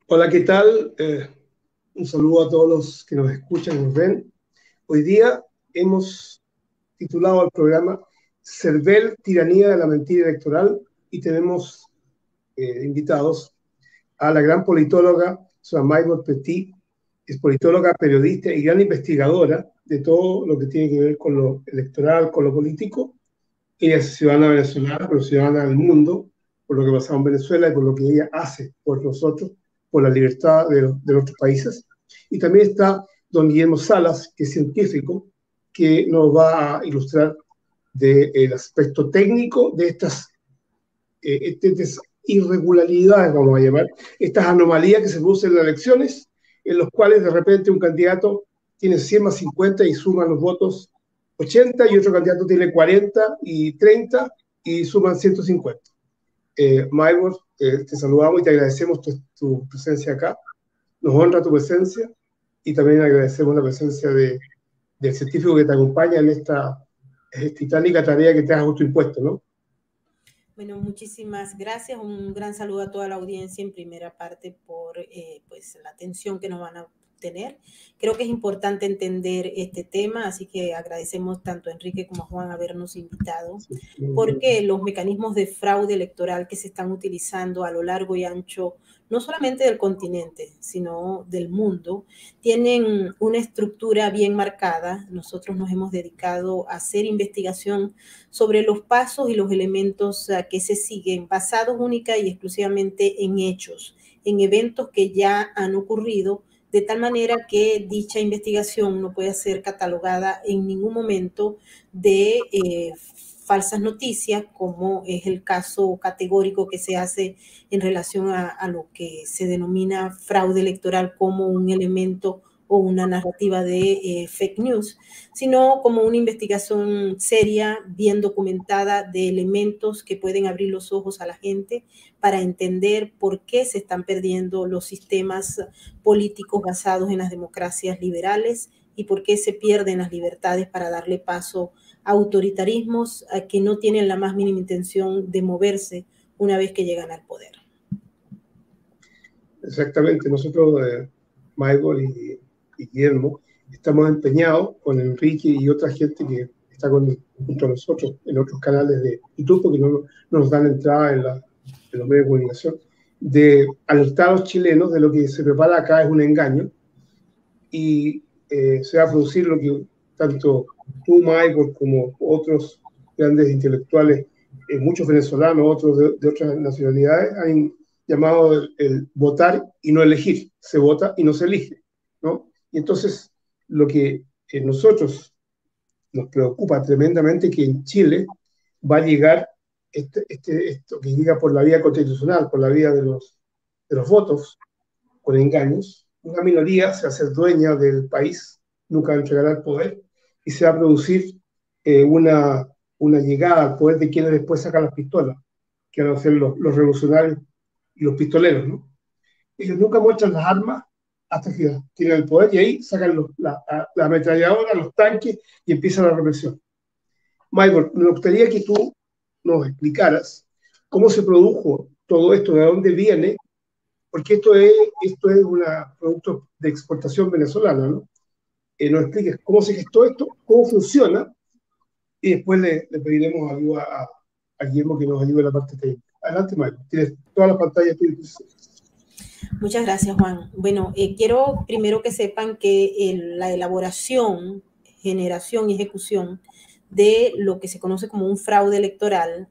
Hola, ¿qué tal? Un saludo a todos los que nos escuchan y nos ven. Hoy día hemos titulado al programa CERVEL, tiranía de la mentira electoral, y tenemos invitados a la gran politóloga, Maybor Petit. Es politóloga, periodista y gran investigadora de todo lo que tiene que ver con lo electoral, con lo político. Ella es ciudadana venezolana, pero ciudadana del mundo, por lo que pasaba en Venezuela y por lo que ella hace por nosotros, por la libertad de nuestros países. Y también está don Guillermo Salas, que es científico, que nos va a ilustrar del aspecto técnico de estas irregularidades, vamos a llamar, estas anomalías que se producen en las elecciones, en los cuales de repente un candidato tiene 100 más 50 y suman los votos 80, y otro candidato tiene 40 y 30 y suman 150. Maybor, te saludamos y te agradecemos tu presencia acá. Nos honra tu presencia y también agradecemos la presencia del científico que te acompaña en esta titánica tarea que te has autoimpuesto, ¿no? Bueno, muchísimas gracias. Un gran saludo a toda la audiencia en primera parte por pues, la atención que nos van a tener. Creo que es importante entender este tema, así que agradecemos tanto a Enrique como a Juan habernos invitado, porque los mecanismos de fraude electoral que se están utilizando a lo largo y ancho, no solamente del continente, sino del mundo, tienen una estructura bien marcada. Nosotros nos hemos dedicado a hacer investigación sobre los pasos y los elementos que se siguen, basados única y exclusivamente en hechos, en eventos que ya han ocurrido, de tal manera que dicha investigación no puede ser catalogada en ningún momento de falsas noticias, como es el caso categórico que se hace en relación a lo que se denomina fraude electoral como un elemento o una narrativa de fake news, sino como una investigación seria, bien documentada, de elementos que pueden abrir los ojos a la gente para entender por qué se están perdiendo los sistemas políticos basados en las democracias liberales y por qué se pierden las libertades para darle paso a autoritarismos que no tienen la más mínima intención de moverse una vez que llegan al poder. Exactamente. Nosotros, Maybor y Guillermo, estamos empeñados con Enrique y otra gente que está junto a nosotros en otros canales de YouTube, porque no nos dan entrada en los medios de comunicación, de alertar a los chilenos de lo que se prepara acá es un engaño, y se va a producir lo que tanto tú, Michael, como otros grandes intelectuales, muchos venezolanos, otros de otras nacionalidades, han llamado el votar y no elegir. Se vota y no se elige, ¿no? Y entonces lo que nosotros nos preocupa tremendamente, que en Chile va a llegar esto que llega por la vía constitucional, por la vía de los votos, con engaños. Una minoría se va a hacer dueña del país, nunca entregará el poder, y se va a producir una llegada al poder de quienes después sacan las pistolas, que van a ser los revolucionarios y los pistoleros, ¿no? Ellos nunca muestran las armas hasta que tienen el poder, y ahí sacan la ametralladora, los tanques, y empieza la represión. Maybor, me gustaría que tú nos explicaras cómo se produjo todo esto, de dónde viene, porque esto es un producto de exportación venezolana, ¿no? Nos expliques cómo se gestó esto, cómo funciona, y después le pediremos ayuda a Guillermo, que nos ayude en la parte técnica. Adelante, Maybor, tienes toda la pantalla. Muchas gracias, Juan. Bueno, quiero primero que sepan que la elaboración, generación y ejecución de lo que se conoce como un fraude electoral,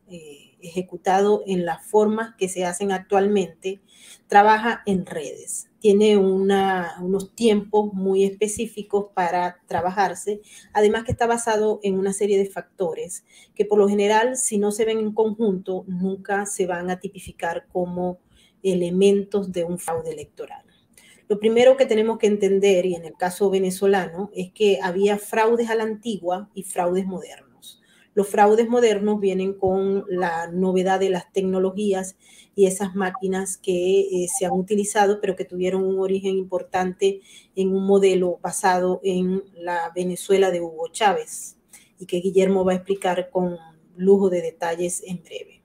ejecutado en las formas que se hacen actualmente, trabaja en redes. Tiene unos tiempos muy específicos para trabajarse, además que está basado en una serie de factores que por lo general, si no se ven en conjunto, nunca se van a tipificar como elementos de un fraude electoral. Lo primero que tenemos que entender, y en el caso venezolano, es que había fraudes a la antigua y fraudes modernos. Los fraudes modernos vienen con la novedad de las tecnologías y esas máquinas que se han utilizado, pero que tuvieron un origen importante en un modelo basado en la Venezuela de Hugo Chávez, y que Guillermo va a explicar con lujo de detalles en breve.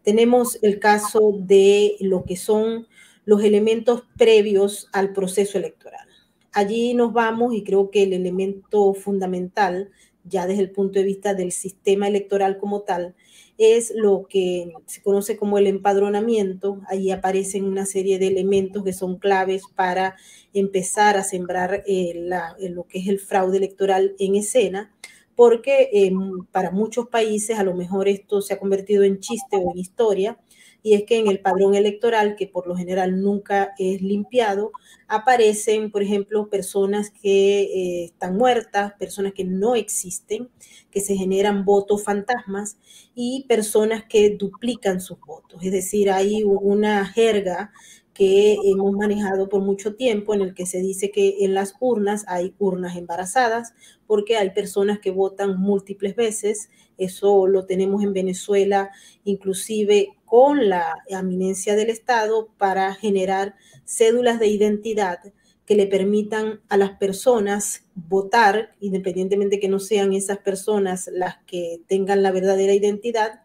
Tenemos el caso de lo que son los elementos previos al proceso electoral. Allí nos vamos y creo que el elemento fundamental, ya desde el punto de vista del sistema electoral como tal, es lo que se conoce como el empadronamiento. Ahí aparecen una serie de elementos que son claves para empezar a sembrar lo que es el fraude electoral en escena, porque para muchos países a lo mejor esto se ha convertido en chiste o en historia, y es que en el padrón electoral, que por lo general nunca es limpiado, aparecen, por ejemplo, personas que están muertas, personas que no existen, que se generan votos fantasmas y personas que duplican sus votos. Es decir, hay una jerga que hemos manejado por mucho tiempo en el que se dice que en las urnas hay urnas embarazadas porque hay personas que votan múltiples veces. Eso lo tenemos en Venezuela, inclusive con la eminencia del Estado, para generar cédulas de identidad que le permitan a las personas votar, independientemente que no sean esas personas las que tengan la verdadera identidad,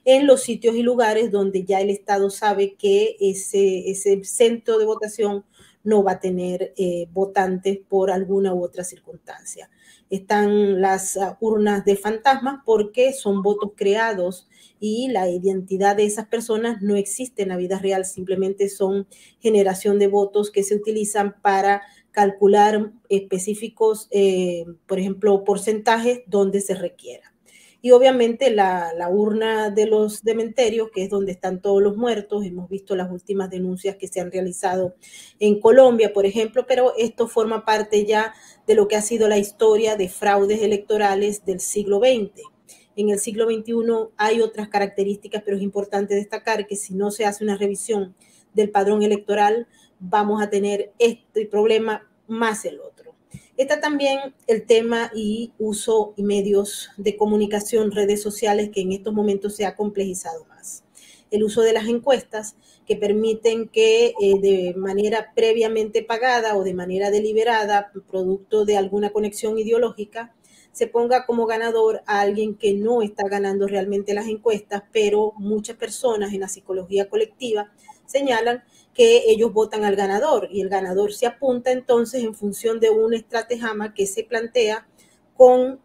en los sitios y lugares donde ya el Estado sabe que ese centro de votación no va a tener votantes por alguna u otra circunstancia. Están las urnas de fantasmas porque son votos creados y la identidad de esas personas no existe en la vida real, simplemente son generación de votos que se utilizan para calcular específicos, por ejemplo, porcentajes donde se requiera. Y obviamente la urna de los cementerios, que es donde están todos los muertos. Hemos visto las últimas denuncias que se han realizado en Colombia, por ejemplo, pero esto forma parte ya de lo que ha sido la historia de fraudes electorales del siglo XX. En el siglo XXI hay otras características, pero es importante destacar que si no se hace una revisión del padrón electoral, vamos a tener este problema más el otro. Está también el tema y uso y medios de comunicación, redes sociales, que en estos momentos se ha complejizado más. El uso de las encuestas, que permiten que de manera previamente pagada o de manera deliberada, producto de alguna conexión ideológica, se ponga como ganador a alguien que no está ganando realmente las encuestas, pero muchas personas en la psicología colectiva señalan que ellos votan al ganador y el ganador se apunta entonces en función de un estratagema que se plantea con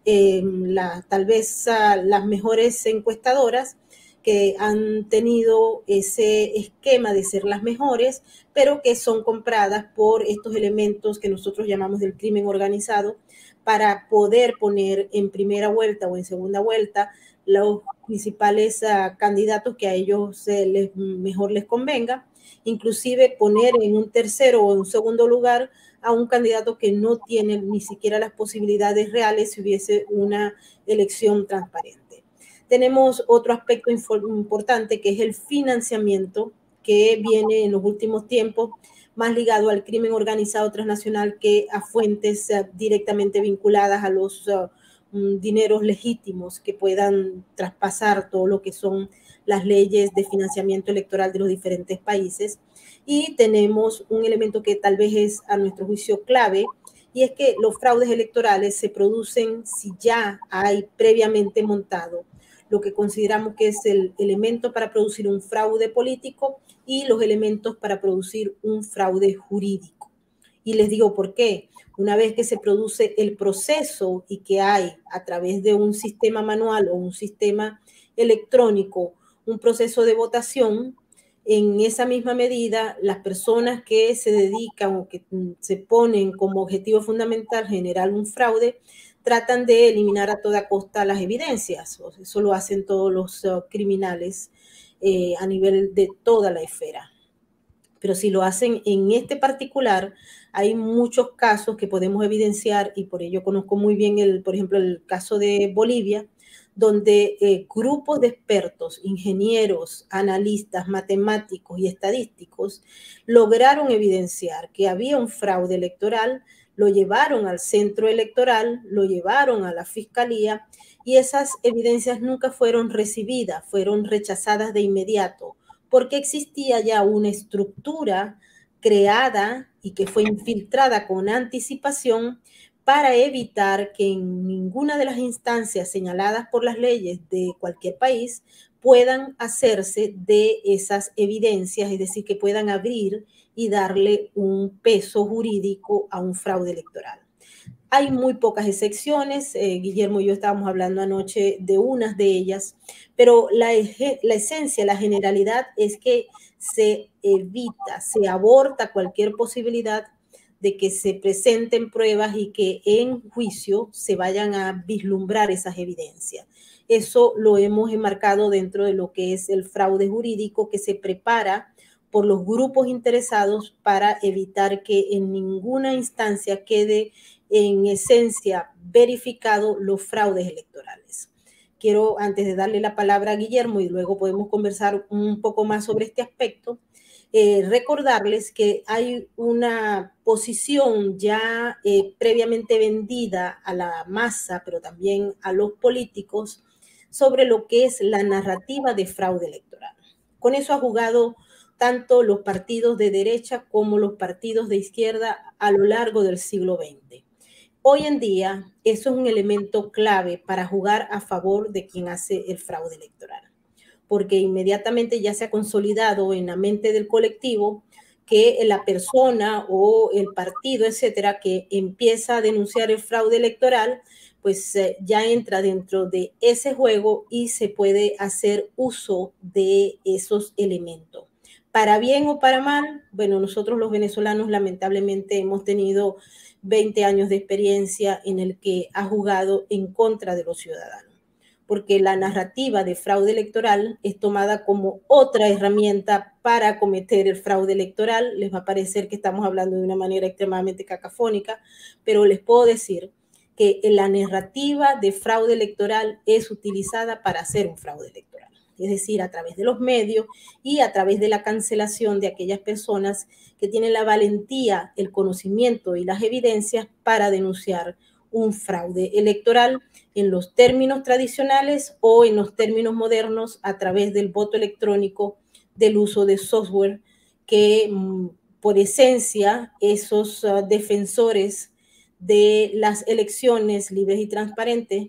tal vez las mejores encuestadoras que han tenido ese esquema de ser las mejores, pero que son compradas por estos elementos que nosotros llamamos del crimen organizado, para poder poner en primera vuelta o en segunda vuelta los principales candidatos que a ellos mejor les convenga, inclusive poner en un tercero o en un segundo lugar a un candidato que no tiene ni siquiera las posibilidades reales si hubiese una elección transparente. Tenemos otro aspecto importante, que es el financiamiento, que viene en los últimos tiempos más ligado al crimen organizado transnacional que a fuentes directamente vinculadas a los dineros legítimos que puedan traspasar todo lo que son las leyes de financiamiento electoral de los diferentes países. Y tenemos un elemento que tal vez es a nuestro juicio clave, y es que los fraudes electorales se producen si ya hay previamente montado lo que consideramos que es el elemento para producir un fraude político y los elementos para producir un fraude jurídico. Y les digo por qué. Una vez que se produce el proceso y que hay a través de un sistema manual o un sistema electrónico un proceso de votación, en esa misma medida las personas que se dedican o que se ponen como objetivo fundamental generar un fraude tratan de eliminar a toda costa las evidencias. Eso lo hacen todos los criminales a nivel de toda la esfera. Pero si lo hacen en este particular, hay muchos casos que podemos evidenciar, y por ello conozco muy bien, por ejemplo, el caso de Bolivia, donde grupos de expertos, ingenieros, analistas, matemáticos y estadísticos lograron evidenciar que había un fraude electoral, lo llevaron al centro electoral, lo llevaron a la fiscalía, y esas evidencias nunca fueron recibidas, fueron rechazadas de inmediato, porque existía ya una estructura creada y que fue infiltrada con anticipación para evitar que en ninguna de las instancias señaladas por las leyes de cualquier país puedan hacerse de esas evidencias, es decir, que puedan abrir y darle un peso jurídico a un fraude electoral. Hay muy pocas excepciones, Guillermo y yo estábamos hablando anoche de unas de ellas, pero la esencia, la generalidad es que se evita, se aborta cualquier posibilidad de que se presenten pruebas y que en juicio se vayan a vislumbrar esas evidencias. Eso lo hemos enmarcado dentro de lo que es el fraude jurídico que se prepara por los grupos interesados para evitar que en ninguna instancia quede en esencia verificado los fraudes electorales. Quiero, antes de darle la palabra a Guillermo y luego podemos conversar un poco más sobre este aspecto, recordarles que hay una posición ya previamente vendida a la masa, pero también a los políticos, sobre lo que es la narrativa de fraude electoral. Con eso ha jugado tanto los partidos de derecha como los partidos de izquierda a lo largo del siglo XX. Hoy en día, eso es un elemento clave para jugar a favor de quien hace el fraude electoral, porque inmediatamente ya se ha consolidado en la mente del colectivo que la persona o el partido, etcétera, que empieza a denunciar el fraude electoral, pues ya entra dentro de ese juego y se puede hacer uso de esos elementos. Para bien o para mal, bueno, nosotros los venezolanos lamentablemente hemos tenido 20 años de experiencia en el que ha jugado en contra de los ciudadanos, porque la narrativa de fraude electoral es tomada como otra herramienta para cometer el fraude electoral. Les va a parecer que estamos hablando de una manera extremadamente cacafónica, pero les puedo decir que la narrativa de fraude electoral es utilizada para hacer un fraude electoral, es decir, a través de los medios y a través de la cancelación de aquellas personas que tienen la valentía, el conocimiento y las evidencias para denunciar un fraude electoral en los términos tradicionales o en los términos modernos a través del voto electrónico, del uso de software que por esencia esos defensores de las elecciones libres y transparentes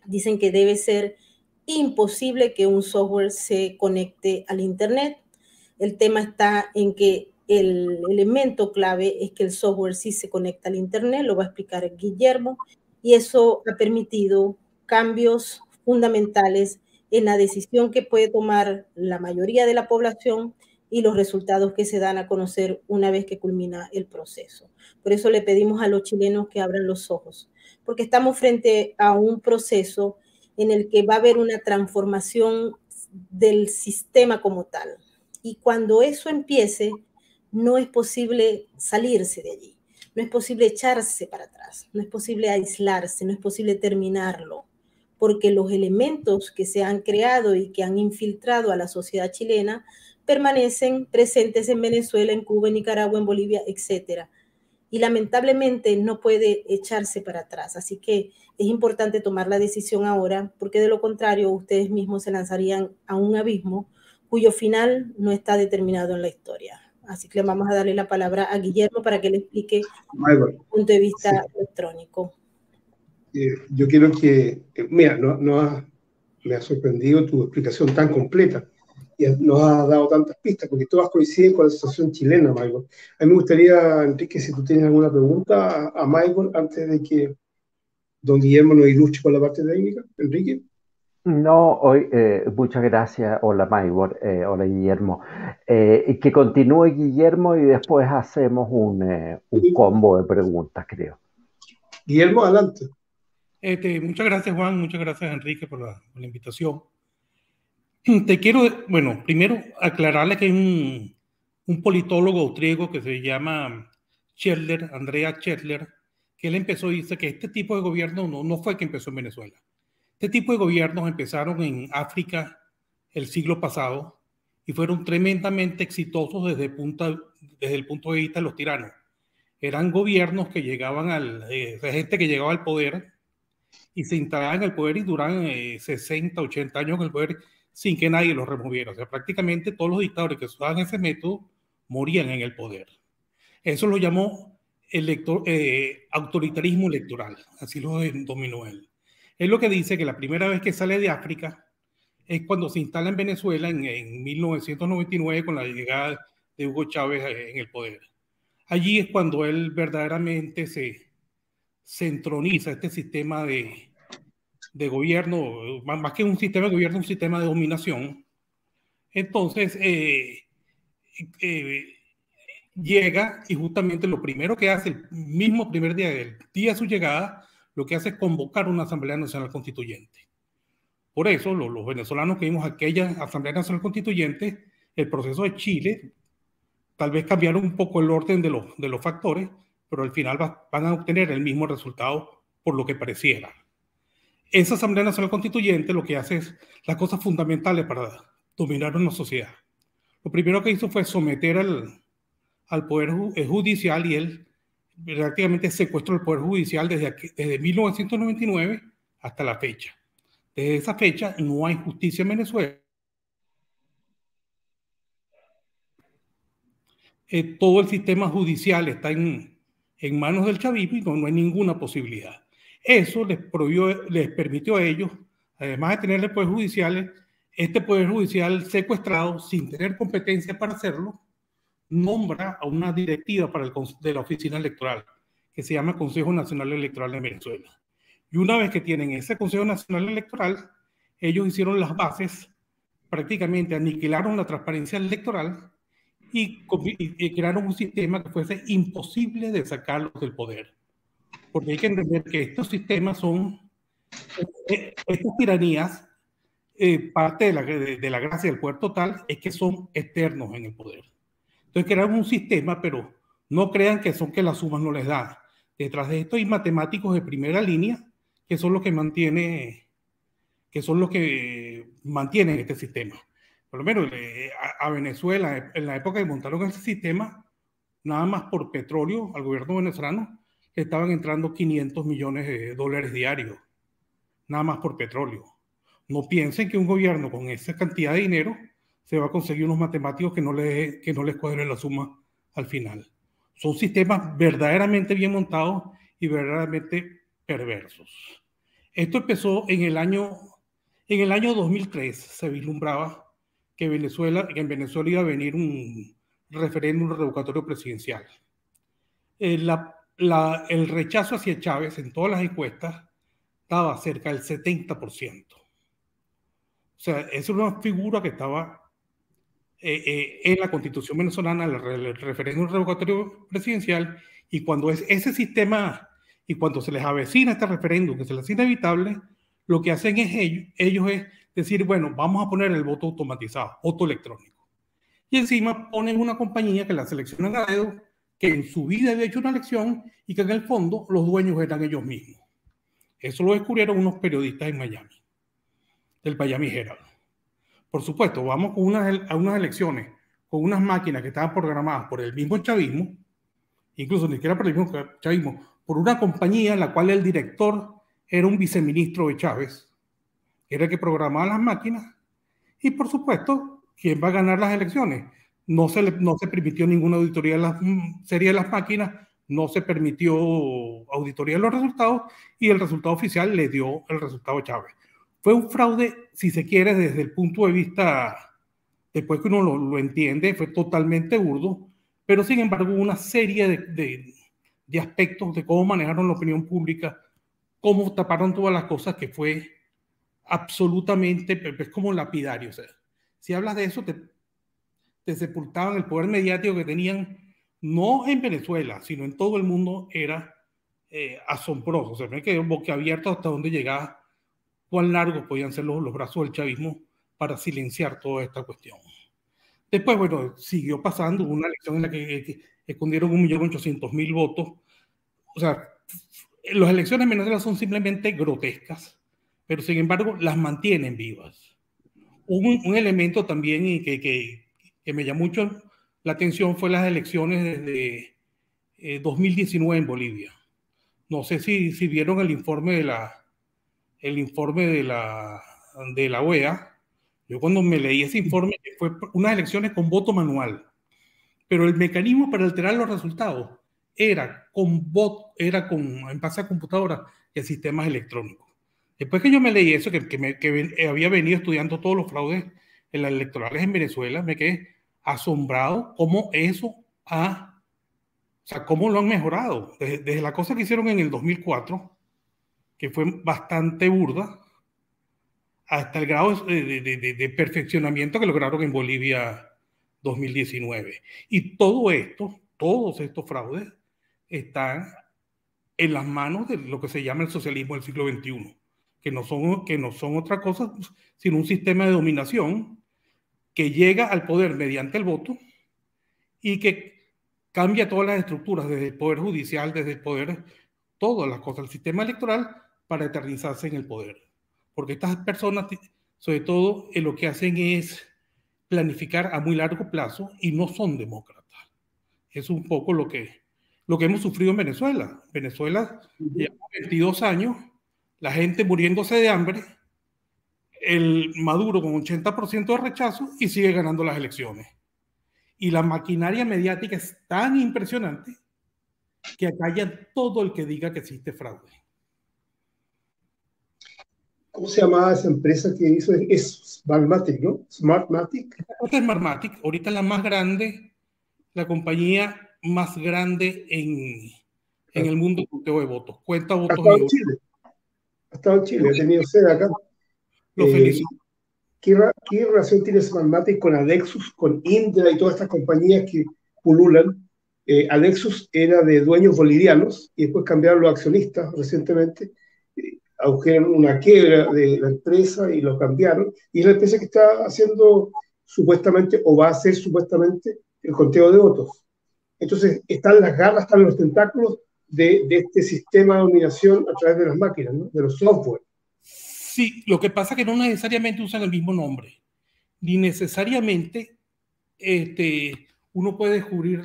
dicen que debe ser imposible que un software se conecte al Internet. El tema está en que el elemento clave es que el software sí se conecta al Internet, lo va a explicar Guillermo, y eso ha permitido cambios fundamentales en la decisión que puede tomar la mayoría de la población y los resultados que se dan a conocer una vez que culmina el proceso. Por eso le pedimos a los chilenos que abran los ojos, porque estamos frente a un proceso en el que va a haber una transformación del sistema como tal. Y cuando eso empiece, no es posible salirse de allí, no es posible echarse para atrás, no es posible aislarse, no es posible terminarlo, porque los elementos que se han creado y que han infiltrado a la sociedad chilena permanecen presentes en Venezuela, en Cuba, en Nicaragua, en Bolivia, etcétera. Y lamentablemente no puede echarse para atrás. Así que es importante tomar la decisión ahora, porque de lo contrario ustedes mismos se lanzarían a un abismo cuyo final no está determinado en la historia. Así que vamos a darle la palabra a Guillermo para que le explique el punto de vista electrónico. Yo quiero que, mira, me ha sorprendido tu explicación tan completa y nos has dado tantas pistas, porque todas coinciden con la situación chilena, Michael. A mí me gustaría, Enrique, si tú tienes alguna pregunta a Michael antes de que don Guillermo nos ilustre con la parte técnica. Enrique. No, hoy, muchas gracias. Hola, Maybor. Hola, Guillermo. Que continúe Guillermo y después hacemos un combo de preguntas, creo. Guillermo, adelante. Muchas gracias, Juan. Muchas gracias, Enrique, por la invitación. Te quiero, bueno, primero aclararle que hay un politólogo austríaco que se llama Scherler, Andrea Scherler, que él empezó y dice que este tipo de gobierno no fue que empezó en Venezuela. Este tipo de gobiernos empezaron en África el siglo pasado y fueron tremendamente exitosos desde el punto de vista de los tiranos. Eran gobiernos que llegaban gente que llegaba al poder y se instalaban en el poder y duraban 60, 80 años en el poder sin que nadie los removiera. O sea, prácticamente todos los dictadores que usaban ese método morían en el poder. Eso lo llamó autoritarismo electoral, así lo denominó él. Es lo que dice que la primera vez que sale de África, es cuando se instala en Venezuela en 1999 con la llegada de Hugo Chávez en el poder. Allí es cuando él verdaderamente se entroniza este sistema de gobierno, más que un sistema de gobierno, un sistema de dominación. Entonces, llega y justamente lo primero que hace, el mismo primer día del día de su llegada, lo que hace es convocar una Asamblea Nacional Constituyente. Por eso, los venezolanos que vimos aquella Asamblea Nacional Constituyente, el proceso de Chile, tal vez cambiaron un poco el orden de los factores, pero al final van a obtener el mismo resultado por lo que pareciera. Esa Asamblea Nacional Constituyente lo que hace es las cosas fundamentales para dominar una sociedad. Lo primero que hizo fue someter al Poder Judicial, y él prácticamente secuestró el Poder Judicial desde 1999 hasta la fecha. Desde esa fecha no hay justicia en Venezuela. Todo el sistema judicial está en manos del chavismo y no hay ninguna posibilidad. Eso les permitió a ellos, además de tener el Poder Judicial, este Poder Judicial secuestrado sin tener competencia para hacerlo, nombra a una directiva de la oficina electoral que se llama Consejo Nacional Electoral de Venezuela. Y una vez que tienen ese Consejo Nacional Electoral, ellos hicieron las bases, prácticamente aniquilaron la transparencia electoral y crearon un sistema que fuese imposible de sacarlos del poder. Porque hay que entender que estos sistemas estas tiranías, parte de la gracia del poder total es que son eternos en el poder. Entonces crearon un sistema, pero no crean que las sumas no les dan. Detrás de esto hay matemáticos de primera línea que son los que mantienen este sistema. Por lo menos a Venezuela, en la época que montaron ese sistema, nada más por petróleo, al gobierno venezolano, estaban entrando $500 millones diarios, nada más por petróleo. No piensen que un gobierno con esa cantidad de dinero se va a conseguir unos matemáticos que no les cuadren la suma al final. Son sistemas verdaderamente bien montados y verdaderamente perversos. Esto empezó en el año 2003, se vislumbraba que en Venezuela iba a venir un referéndum revocatorio presidencial. El rechazo hacia Chávez en todas las encuestas estaba cerca del 70%. O sea, es una figura que estaba en la Constitución venezolana, el referéndum revocatorio presidencial, y cuando es ese sistema, y cuando se les avecina este referéndum, que se les hace inevitable, lo que hacen ellos es decir, bueno, vamos a poner el voto automatizado, voto electrónico. Y encima ponen una compañía que la seleccionan a dedo, que en su vida había hecho una elección y que en el fondo los dueños eran ellos mismos. Eso lo descubrieron unos periodistas en Miami, del Miami Herald. Por supuesto, vamos a unas elecciones con unas máquinas que estaban programadas por el mismo chavismo, incluso ni siquiera por el mismo chavismo, por una compañía en la cual el director era un viceministro de Chávez, era el que programaba las máquinas, y por supuesto, ¿quién va a ganar las elecciones? No se permitió ninguna auditoría de la serie de las máquinas, no se permitió auditoría de los resultados, y el resultado oficial le dio el resultado a Chávez. Fue un fraude, si se quiere, desde el punto de vista, después que uno lo entiende, fue totalmente burdo, pero sin embargo hubo una serie de aspectos de cómo manejaron la opinión pública, cómo taparon todas las cosas, que fue absolutamente, es como lapidario. O sea, si hablas de eso, te sepultaban. El poder mediático que tenían, no en Venezuela, sino en todo el mundo, era asombroso. O sea, me quedé boquiabierto hasta dónde llegaba, cuán largos podían ser los brazos del chavismo para silenciar toda esta cuestión. Después, bueno, siguió pasando una elección en la que escondieron 1.800.000 votos. O sea, las elecciones en Venezuela son simplemente grotescas, pero sin embargo las mantienen vivas. Un elemento también que me llamó mucho la atención fue las elecciones desde 2019 en Bolivia. No sé si vieron el informe de la OEA. Yo cuando me leí ese informe, fue unas elecciones con voto manual, pero el mecanismo para alterar los resultados era en base a computadora y a sistemas electrónicos. Después que yo me leí eso, que había venido estudiando todos los fraudes en las electorales en Venezuela, me quedé asombrado cómo eso ha, o sea, cómo lo han mejorado. Desde la cosa que hicieron en el 2004, que fue bastante burda, hasta el grado de perfeccionamiento que lograron en Bolivia 2019. Y todo esto, todos estos fraudes, están en las manos de lo que se llama el socialismo del siglo XXI, que no son otra cosa sino un sistema de dominación que llega al poder mediante el voto y que cambia todas las estructuras, desde el poder judicial, desde el poder, todas las cosas, el sistema electoral, para eternizarse en el poder. Porque estas personas, sobre todo, lo que hacen es planificar a muy largo plazo y no son demócratas. Es un poco lo que hemos sufrido en Venezuela. Venezuela lleva 22 años, la gente muriéndose de hambre, el Maduro con 80% de rechazo y sigue ganando las elecciones. Y la maquinaria mediática es tan impresionante que acalla todo el que diga que existe fraude. ¿Cómo se llamaba esa empresa que hizo? Es Smartmatic, ¿no? Smartmatic. Esta es Smartmatic, ahorita es la más grande, la compañía más grande en el mundo de conteo de votos. Cuenta votos. Ha estado en Chile. Ha estado en Chile, ha tenido sede acá. Lo felicito. ¿Qué relación tiene Smartmatic con Adexus, con Indra y todas estas compañías que pululan? Adexus era de dueños bolivianos y después cambiaron los accionistas recientemente. Adujeron una quiebra de la empresa y lo cambiaron. Y es la empresa que está haciendo supuestamente, o va a hacer supuestamente, el conteo de votos. Entonces, están las garras, están los tentáculos de este sistema de dominación a través de las máquinas, ¿no? De los software. Sí, lo que pasa es que no necesariamente usan el mismo nombre, ni necesariamente uno puede descubrir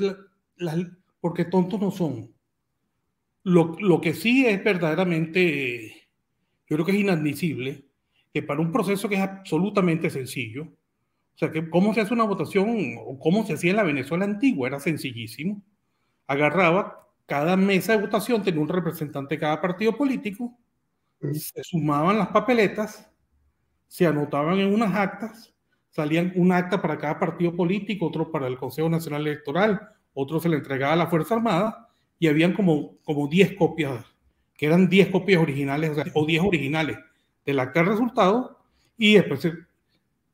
porque tontos no son. Lo que sí es verdaderamente, yo creo que es inadmisible, que para un proceso que es absolutamente sencillo, o sea, que cómo se hace una votación o cómo se hacía en la Venezuela antigua, era sencillísimo. Agarraba cada mesa de votación, tenía un representante de cada partido político, se sumaban las papeletas, se anotaban en unas actas, salían un acta para cada partido político, otro para el Consejo Nacional Electoral, otro se le entregaba a la Fuerza Armada, y habían como 10 copias, que eran 10 copias originales, o 10 originales del acta de resultado, y después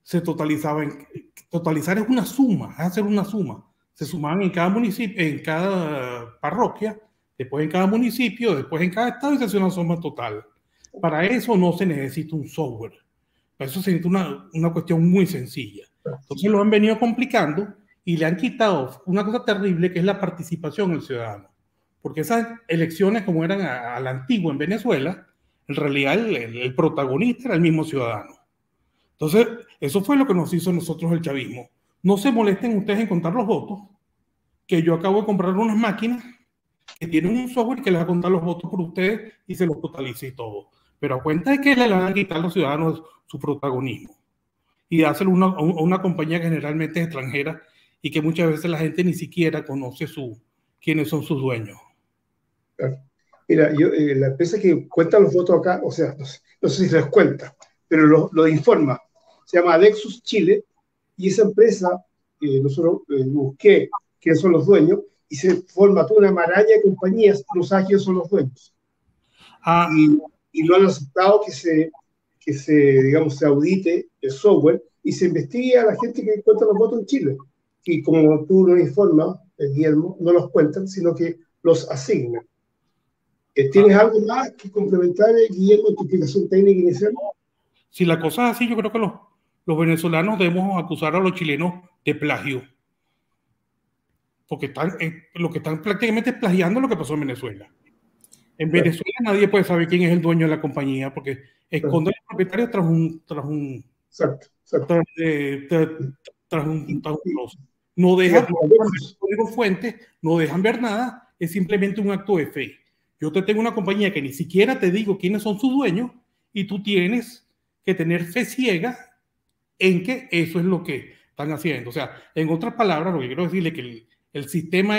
se totalizaban. Totalizar es una suma, es hacer una suma. Se sumaban en cada municipio, en cada parroquia, después en cada municipio, después en cada estado, y se hace una suma total. Para eso no se necesita un software. Para eso se necesita una cuestión muy sencilla. Entonces lo han venido complicando y le han quitado una cosa terrible, que es la participación del ciudadano. Porque esas elecciones, como eran a la antigua en Venezuela, en realidad el protagonista era el mismo ciudadano. Entonces, eso fue lo que nos hizo nosotros el chavismo. No se molesten ustedes en contar los votos, que yo acabo de comprar unas máquinas que tienen un software que les va a contar los votos por ustedes y se los totalice y todo. Pero a cuenta de que le van a quitar a los ciudadanos su protagonismo y dárselo a una compañía que generalmente es extranjera y que muchas veces la gente ni siquiera conoce quiénes son sus dueños. Mira, la empresa que cuenta los votos acá, o sea, no sé si se los cuenta, pero lo informa. Se llama Adexus Chile, y esa empresa, nosotros busqué quiénes son los dueños, y se forma toda una maraña de compañías que no saben quiénes son los dueños. Y no han aceptado que se audite el software y se investigue a la gente que cuenta los votos en Chile. Y como tú nos informas, Guillermo, no los cuentan, sino que los asignan. ¿Tienes algo más que complementar, Guillermo, en tu explicación técnica inicial? Si la cosa es así, yo creo que los venezolanos debemos acusar a los chilenos de plagio. Porque lo que están prácticamente es plagiando lo que pasó en Venezuela. En Venezuela nadie puede saber quién es el dueño de la compañía, porque esconde a los propietarios tras un trozo. No dejan fuentes, no dejan ver nada, es simplemente un acto de fe. Yo te tengo una compañía que ni siquiera te digo quiénes son sus dueños, y tú tienes que tener fe ciega en que eso es lo que están haciendo. O sea, en otras palabras, lo que quiero decirle es que el sistema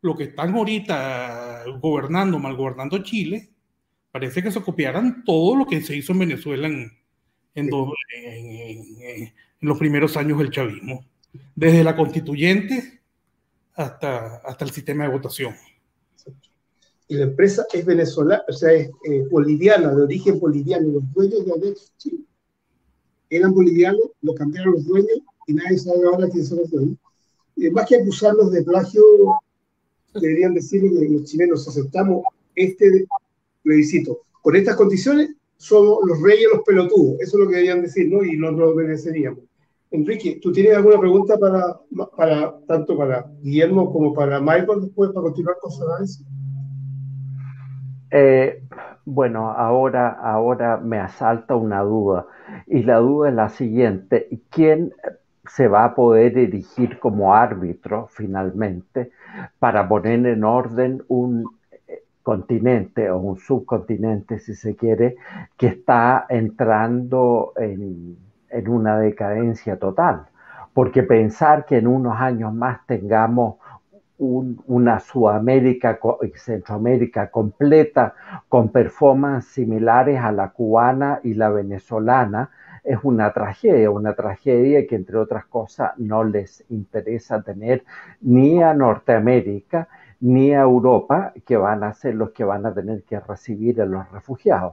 lo que están ahorita mal gobernando Chile, parece que se copiaran todo lo que se hizo en Venezuela en los primeros años del chavismo, desde la constituyente hasta el sistema de votación. Y la empresa es venezolana, o sea, es boliviana, de origen boliviano. Los dueños de Adex Chile eran bolivianos, lo cambiaron los dueños y nadie sabe ahora quiénes son los dueños. Más que acusarlos de plagio, deberían decirle que los chilenos aceptamos este plebiscito. Con estas condiciones, somos los reyes los pelotudos. Eso es lo que deberían decir, ¿no? Y no lo obedeceríamos. Enrique, ¿tú tienes alguna pregunta tanto para Guillermo como para Michael después, para continuar con su análisis? Bueno, ahora me asalta una duda, y la duda es la siguiente: ¿quién se va a poder erigir como árbitro finalmente para poner en orden un continente o un subcontinente, si se quiere, que está entrando en una decadencia total? Porque pensar que en unos años más tengamos una Sudamérica y Centroamérica completa con performances similares a la cubana y la venezolana es una tragedia que, entre otras cosas, no les interesa tener ni a Norteamérica ni a Europa, que van a ser los que van a tener que recibir a los refugiados.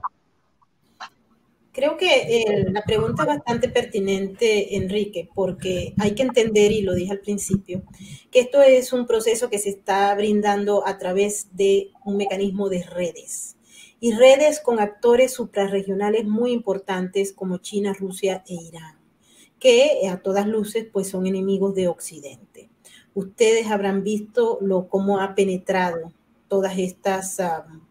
Creo que la pregunta es bastante pertinente, Enrique, porque hay que entender, y lo dije al principio, que esto es un proceso que se está brindando a través de un mecanismo de redes. Y redes con actores suprarregionales muy importantes como China, Rusia e Irán, que a todas luces pues son enemigos de Occidente. Ustedes habrán visto cómo ha penetrado todas estas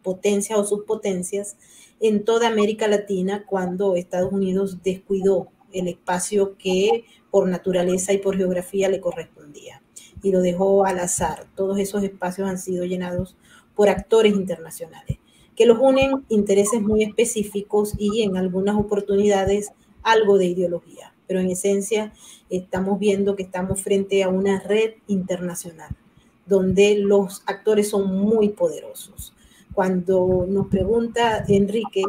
potencias o subpotencias en toda América Latina cuando Estados Unidos descuidó el espacio que por naturaleza y por geografía le correspondía y lo dejó al azar. Todos esos espacios han sido llenados por actores internacionales que los unen intereses muy específicos y en algunas oportunidades algo de ideología, pero en esencia estamos viendo que estamos frente a una red internacional donde los actores son muy poderosos. Cuando nos pregunta Enrique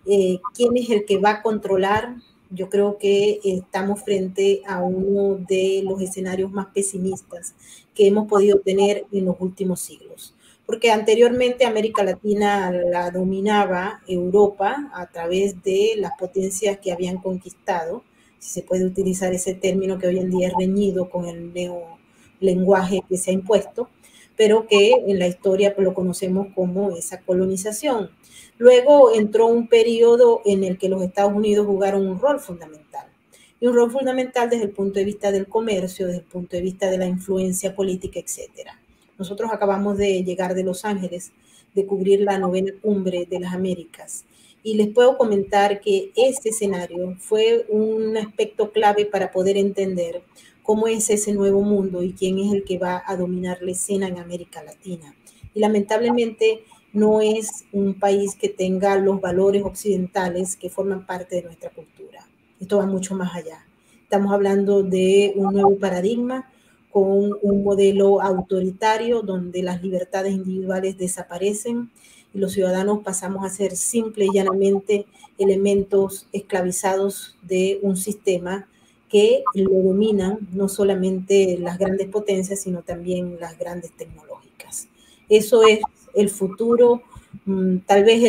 quién es el que va a controlar, yo creo que estamos frente a uno de los escenarios más pesimistas que hemos podido tener en los últimos siglos. Porque anteriormente América Latina la dominaba Europa a través de las potencias que habían conquistado, si se puede utilizar ese término que hoy en día es reñido con el neolenguaje que se ha impuesto, pero que en la historia lo conocemos como esa colonización. Luego entró un periodo en el que los Estados Unidos jugaron un rol fundamental, y un rol fundamental desde el punto de vista del comercio, desde el punto de vista de la influencia política, etcétera. Nosotros acabamos de llegar de Los Ángeles, de cubrir la 9ª Cumbre de las Américas, y les puedo comentar que este escenario fue un aspecto clave para poder entender cómo es ese nuevo mundo y quién es el que va a dominar la escena en América Latina. Y lamentablemente no es un país que tenga los valores occidentales que forman parte de nuestra cultura. Esto va mucho más allá. Estamos hablando de un nuevo paradigma con un modelo autoritario donde las libertades individuales desaparecen y los ciudadanos pasamos a ser simple y llanamente elementos esclavizados de un sistema que lo dominan no solamente las grandes potencias, sino también las grandes tecnológicas. Eso es el futuro, tal vez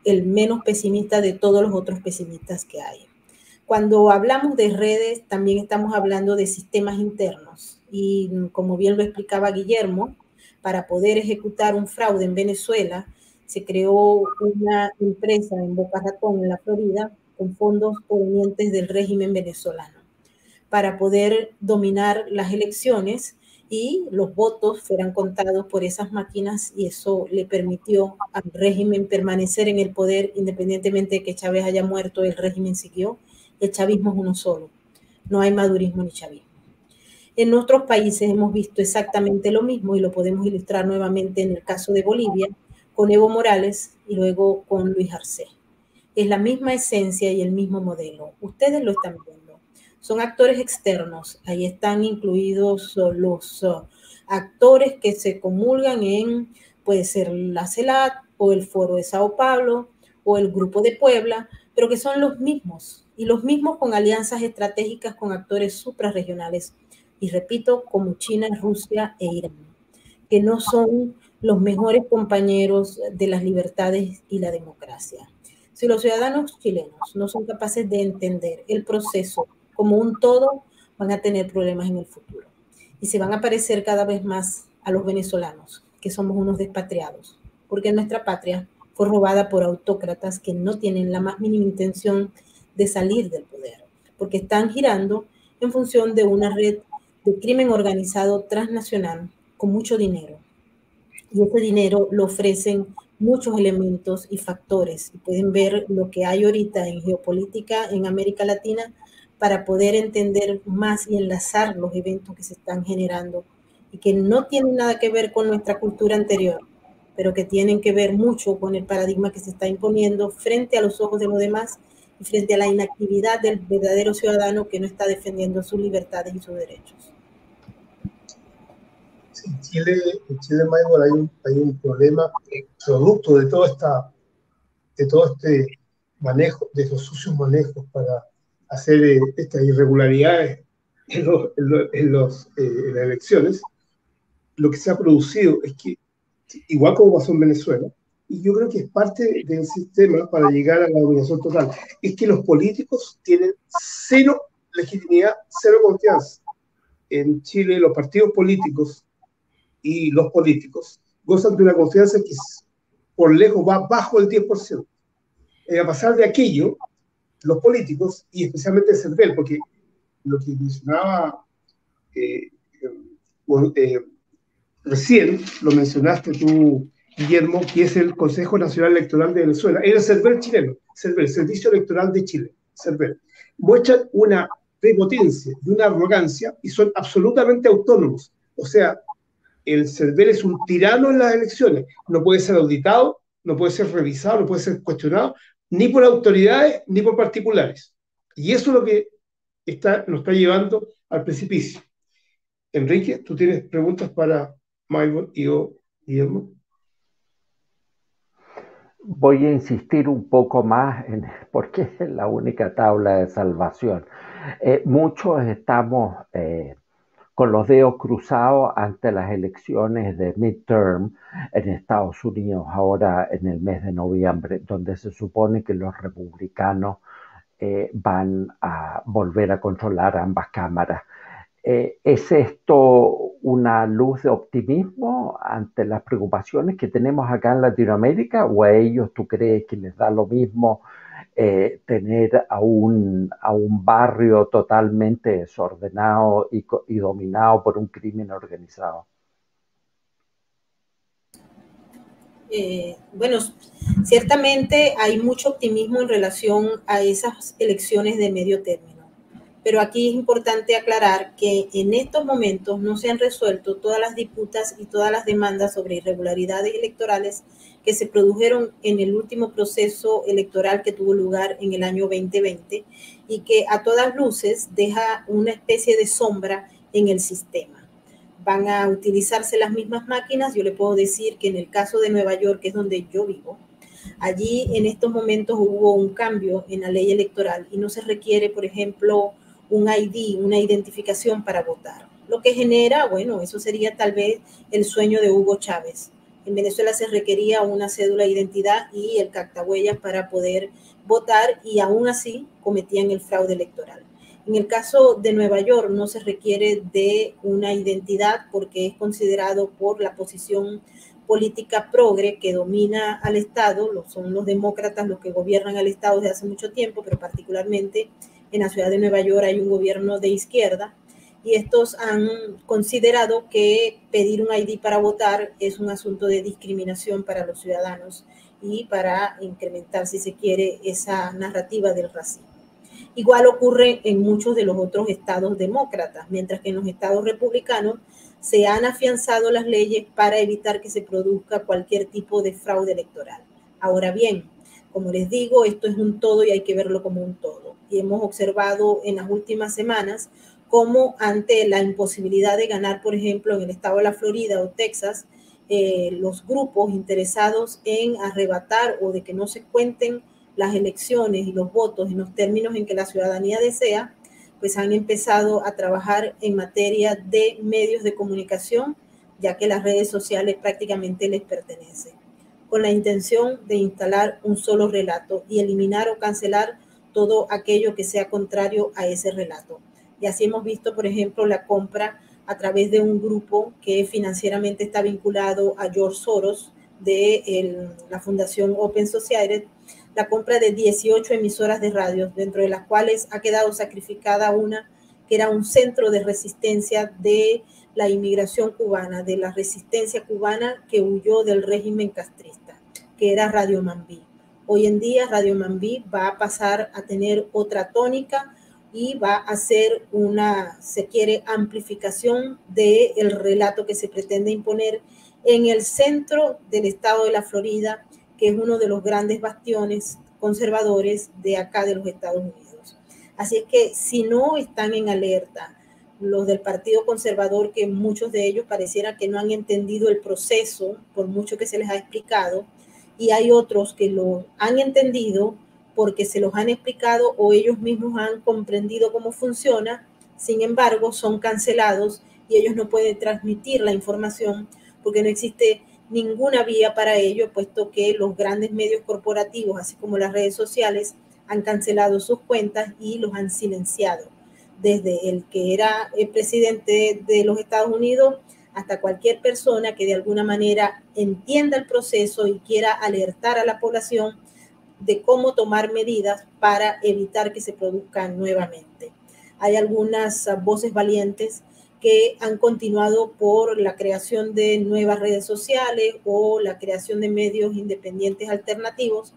el menos pesimista de todos los otros pesimistas que hay. Cuando hablamos de redes, también estamos hablando de sistemas internos. Y como bien lo explicaba Guillermo, para poder ejecutar un fraude en Venezuela, se creó una empresa en Boca Ratón, en la Florida, con fondos provenientes del régimen venezolano, para poder dominar las elecciones y los votos fueran contados por esas máquinas, y eso le permitió al régimen permanecer en el poder independientemente de que Chávez haya muerto. El régimen siguió. El chavismo es uno solo, no hay madurismo ni chavismo. En nuestros países hemos visto exactamente lo mismo y lo podemos ilustrar nuevamente en el caso de Bolivia con Evo Morales y luego con Luis Arce. Es la misma esencia y el mismo modelo. Ustedes lo están viendo. Son actores externos. Ahí están incluidos los actores que se comulgan en, puede ser la CELAC o el Foro de Sao Paulo o el Grupo de Puebla, pero que son los mismos, y los mismos con alianzas estratégicas con actores suprarregionales, y repito, como China, Rusia e Irán, que no son los mejores compañeros de las libertades y la democracia. Si los ciudadanos chilenos no son capaces de entender el proceso como un todo, van a tener problemas en el futuro. Y se van a parecer cada vez más a los venezolanos, que somos unos despatriados, porque nuestra patria fue robada por autócratas que no tienen la más mínima intención de salir del poder, porque están girando en función de una red de crimen organizado transnacional con mucho dinero. Y ese dinero lo ofrecen muchos elementos y factores. Y pueden ver lo que hay ahorita en geopolítica en América Latina para poder entender más y enlazar los eventos que se están generando y que no tienen nada que ver con nuestra cultura anterior, pero que tienen que ver mucho con el paradigma que se está imponiendo frente a los ojos de los demás y frente a la inactividad del verdadero ciudadano que no está defendiendo sus libertades y sus derechos. Sí, en Chile, Michael, hay un problema producto de todo este manejo, de los sucios manejos para hacer estas irregularidades en las elecciones. Lo que se ha producido es que, igual como pasó en Venezuela, y yo creo que es parte del sistema para llegar a la dominación total, es que los políticos tienen cero legitimidad, cero confianza. En Chile los partidos políticos y los políticos gozan de una confianza que por lejos va bajo el 10%. A pasar de aquello, los políticos, y especialmente el CERVEL, porque lo que mencionaba recién, lo mencionaste tú, Guillermo, que es el Consejo Nacional Electoral de Venezuela, era el CERVEL chileno, CERVEL, Servicio Electoral de Chile, CERVEL. Muestran una prepotencia y una arrogancia y son absolutamente autónomos. O sea, el CERVEL es un tirano en las elecciones, no puede ser auditado, no puede ser revisado, no puede ser cuestionado, ni por autoridades ni por particulares. Y eso es lo que nos está llevando al precipicio. Enrique, ¿tú tienes preguntas para Michael y yo, Guillermo? Voy a insistir un poco más porque es la única tabla de salvación. Muchos estamos con los dedos cruzados ante las elecciones de midterm en Estados Unidos ahora en el mes de noviembre, donde se supone que los republicanos van a volver a controlar ambas cámaras. ¿Es esto una luz de optimismo ante las preocupaciones que tenemos acá en Latinoamérica, o a ellos tú crees que les da lo mismo tener a un barrio totalmente desordenado y dominado por un crimen organizado? Bueno, ciertamente hay mucho optimismo en relación a esas elecciones de medio término. Pero aquí es importante aclarar que en estos momentos no se han resuelto todas las disputas y todas las demandas sobre irregularidades electorales que se produjeron en el último proceso electoral que tuvo lugar en el año 2020 y que a todas luces deja una especie de sombra en el sistema. Van a utilizarse las mismas máquinas. Yo le puedo decir que en el caso de Nueva York, que es donde yo vivo, allí en estos momentos hubo un cambio en la ley electoral y no se requiere, por ejemplo, un ID, una identificación para votar. Lo que genera, bueno, eso sería tal vez el sueño de Hugo Chávez. En Venezuela se requería una cédula de identidad y el cactahuellas para poder votar y aún así cometían el fraude electoral. En el caso de Nueva York no se requiere de una identidad porque es considerado por la posición política progre que domina al Estado, son los demócratas los que gobiernan al Estado desde hace mucho tiempo, pero particularmente en la ciudad de Nueva York hay un gobierno de izquierda y estos han considerado que pedir un ID para votar es un asunto de discriminación para los ciudadanos y para incrementar, si se quiere, esa narrativa del racismo. Igual ocurre en muchos de los otros estados demócratas, mientras que en los estados republicanos se han afianzado las leyes para evitar que se produzca cualquier tipo de fraude electoral. Ahora bien, como les digo, esto es un todo y hay que verlo como un todo. Y hemos observado en las últimas semanas cómo ante la imposibilidad de ganar, por ejemplo, en el estado de la Florida o Texas, los grupos interesados en arrebatar o de que no se cuenten las elecciones y los votos en los términos en que la ciudadanía desea, pues han empezado a trabajar en materia de medios de comunicación, ya que las redes sociales prácticamente les pertenecen, con la intención de instalar un solo relato y eliminar o cancelar todo aquello que sea contrario a ese relato. Y así hemos visto, por ejemplo, la compra a través de un grupo que financieramente está vinculado a George Soros de la Fundación Open Society, la compra de 18 emisoras de radio, dentro de las cuales ha quedado sacrificada una que era un centro de resistencia de la inmigración cubana, de la resistencia cubana que huyó del régimen castrista, que era Radio Mambí. Hoy en día Radio Mambí va a pasar a tener otra tónica y va a ser una, se quiere, amplificación del relato que se pretende imponer en el centro del estado de la Florida, que es uno de los grandes bastiones conservadores de acá de los Estados Unidos. Así es que si no están en alerta los del Partido Conservador, que muchos de ellos pareciera que no han entendido el proceso, por mucho que se les ha explicado, y hay otros que lo han entendido porque se los han explicado o ellos mismos han comprendido cómo funciona, sin embargo son cancelados y ellos no pueden transmitir la información porque no existe ninguna vía para ello, puesto que los grandes medios corporativos, así como las redes sociales, han cancelado sus cuentas y los han silenciado. Desde el que era el presidente de los Estados Unidos hasta cualquier persona que de alguna manera entienda el proceso y quiera alertar a la población de cómo tomar medidas para evitar que se produzcan nuevamente. Hay algunas voces valientes que han continuado por la creación de nuevas redes sociales o la creación de medios independientes alternativos,